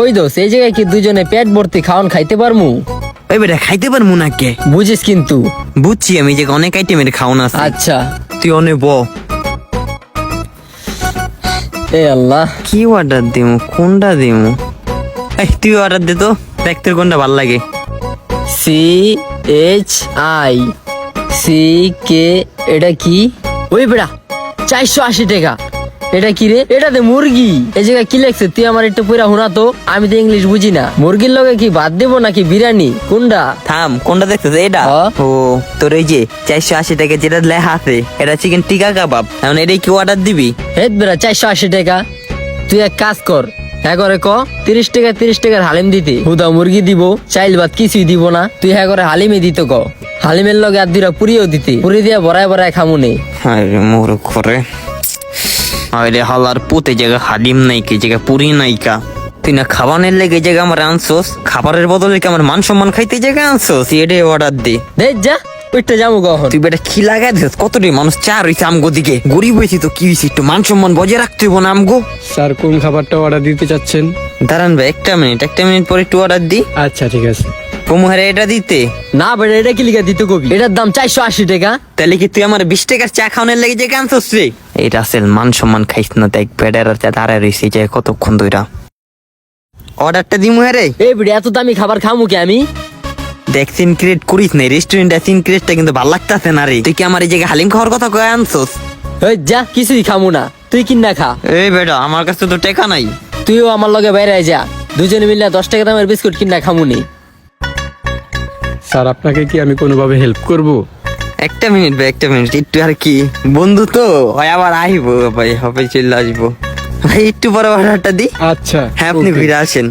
ওই দোস্ত এই জায়গায় কি দুজনে পেট ভর্তি খাওয়ান খাইতে পারমু? ওই বেটা খাইতে পারবো না কে? বুঝিস কিন্তু। বুঝছি আমি যে অনেক আইটেমের খাওয়ান আছে। আচ্ছা তুই অনেক এ আল্লাহ, কি অর্ডার দিমু, কোনটা দিমু? এই তুই অর্ডার দে তো, দেখ তোর কোনটা ভাল লাগে। CHICK, এটা কি? ওই বেড়া 480 টাকা। এটা কি রে? এটাতে মুরগি। এই জায়গায় কি লেখছে তুই আমার একটু পুরা হুনা তো, আমি তো ইংলিশ বুঝি না। মুরগির লগে কি ভাত দেবো নাকি বিরিয়ানি? কোনটা? থাম, কোনটা দেখতেছ? এটা ও তোর এই যে 480 টাকা যেটা লেখা আছে, এটা চিকেন টিকা কাবাব। এখন এটাই কি অর্ডার দিবি? হেদ বেড়া 480 টাকা। তুই এক কাজ কর, হ্যাঁ করে 30 টাকার হালিম দিতে। হুদা মুরগি দিব, চাইল ভাত কিছুই দিব না। তুই হ্যাঁ করে হালিমে দিত ক। হালিমের লগে আর দুইটা পুরিও দিতে। পুরি দিয়া বড়ায় বড়ায় খামু নে। আরে মোর করে আরে হালার পুতে জায়গা হালিম নাই, কি জায়গা পুরি নাইকা। তুই না খাবারের লেগে জায়গা আমার আনছোস, খাবারের বদলে কি আমার মান সম্মান খাইতে জায়গা আনছোস? এটাই অর্ডার দে। দে যা, ওইটা যাবো কখন? তুই বেটা কি লাগাই দিস? কতটি মানুষ চা রয়েছে আমগো দিকে, গরিব হয়েছি তো কি হয়েছে, একটু মান সম্মান বজায় রাখতে হইব না আমগো। স্যার কোন খাবারটা অর্ডার দিতে চাচ্ছেন? দাঁড়ান ভাই, একটা মিনিট পরে একটু অর্ডার দি। আচ্ছা ঠিক আছে। প্রমোহারে এটা দিতে না বেটা, এটা কি লিখা দিতে কবি? এটার দাম 480 টাকা। তাহলে কি তুই আমার 20 টাকার চা খাওয়ানোর লেগে যে আনছোস রে? এইটা আসল মান সম্মান খাইস না, দেখ বেডার চা দাঁড়ায় রয়েছে যে কতক্ষণ ধইরা। অর্ডারটা দিমু রে। এই বেটা এত দামি খাবার খামু কি আমি? দেখ সিন ক্রিয়েট করিস না, রেস্টুরেন্টে সিন ক্রিয়েটটা কিন্তু ভালো লাগতাছে না রে। তুই কি আমার এই জায়গায় হালিম খাওয়ার কথা কয়ে আনছোস? ওই যা, কিছুই খামু না, তুই কিনা খা। এই বেটা আমার কাছে তো টাকা নাই। তুইও আমার লগে বাইরে যা, দুজনে মিলে 10 টাকা দামের বিস্কুট কিনা খামুনি। স্যার আপনাকে কি আমি কোনোভাবে হেল্প করব? একটা মিনিট ভাই, একটা মিনিট, একটু আর কি বন্ধু তো হয়, আবার আইবো ভাই, হবে চলে আসবো ভাই, একটু পরে অর্ডারটা দি। আচ্ছা হ্যাঁ আপনি okay. ঘুরে আসেন।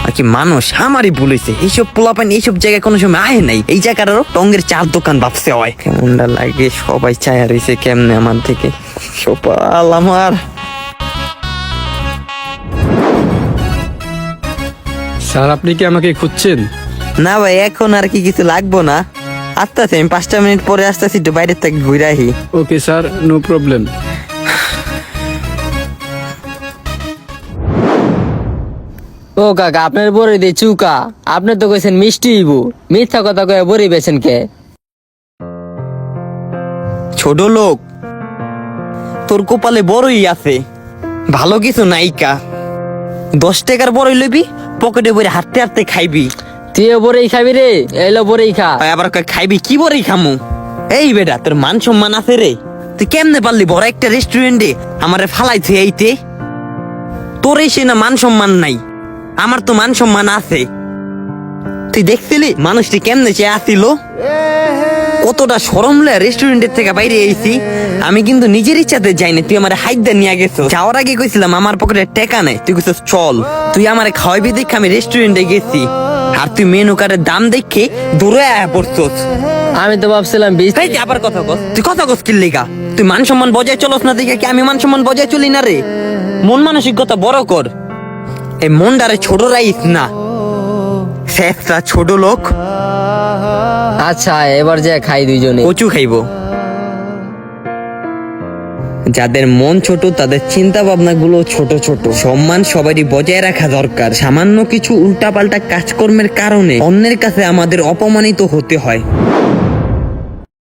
আর কি মানুষ আমারই ভুলেছে, এইসব পোলাপান এইসব জায়গায় কোনো সময় আয় নাই। এই জায়গাটারও টঙ্গের চার দোকান ভাবছে হয়, কেমনটা লাগে সবাই চায়া রয়েছে কেমনে আমার থেকে। সপাল আমার স্যার আপনি কি আমাকে খুঁজছেন? না ভাই, এখন আর কি কিছু লাগবো না। আসতেছি আমি, 5টা মিনিট পরে আসতেছি, একটু বাইরের থেকে ঘুরে আহি। Okay sir, no problem. ও কাকা, আপনার বড়ি দিয়ে চুকা, আপনি তো কইছেন মিষ্টি হইবো, মিথ্যা কথা কয়ে বড়ি বেছেন কে? ছোট লোক, তোর কপালে বড়ই আছে, ভালো কিছু নাইকা। 10 টাকার বড়ই লইবি, পকেটে বইরে হাঁটতে হাঁটতে খাইবি। তুইও বড়ি খাবি রে? এলো বড়ি খা। আর আবার কয় খাইবি, কি বড়ই খামু? এই বেটা তোর মান সম্মান আছে রে? তুই কেমনে পারলি বড় একটা রেস্টুরেন্টে আমারে ফালাইছে এইতে? তোর এসে না মান সম্মান নাই, আমার তো মান সম্মান আছে। তুই দেখছিলি মানুষটি কেমনে চেয়ে আসিল? কতটা শরম লয় রেস্টুরেন্টের থেকে বাইরে আইছি। আমি কিন্তু নিজের ইচ্ছাতে যাইনি, তুই আমার হাইদা নিয়ে গেছো। যাওয়ার আগে কইছিলাম আমার পকেটে টাকা নাই, তুই কইছিস চল। তুই আমারে খাওয়াবি দেখে আমি রেস্টুরেন্টে গেছি, আর তুই মেনু কার্ডের দাম দেখে দূরে আয়া পড়ছস। আমি তো ভাবছিলাম 20। এই যে আবার কথা কস, তুই কথা কস কি লেগা? তুই মান সম্মান বজায় চলস না দেখে কি আমি মান সম্মান বজায় চলি না রে? মন মানসিকতা বড় কর, এই মনটারে ছোট রাইস না। শেষটা ছোট লোক। আচ্ছা এবার যে খাই দুইজনে। কচু খাইবো। যাদের মন ছোট তাদের চিন্তা ভাবনা গুলো ছোট ছোট। সম্মান সবারই বজায় রাখা দরকার। সামান্য কিছু উল্টাপাল্টা কাজকর্মের কারণে অন্যের কাছে আমাদের অপমানিত হতে হয়।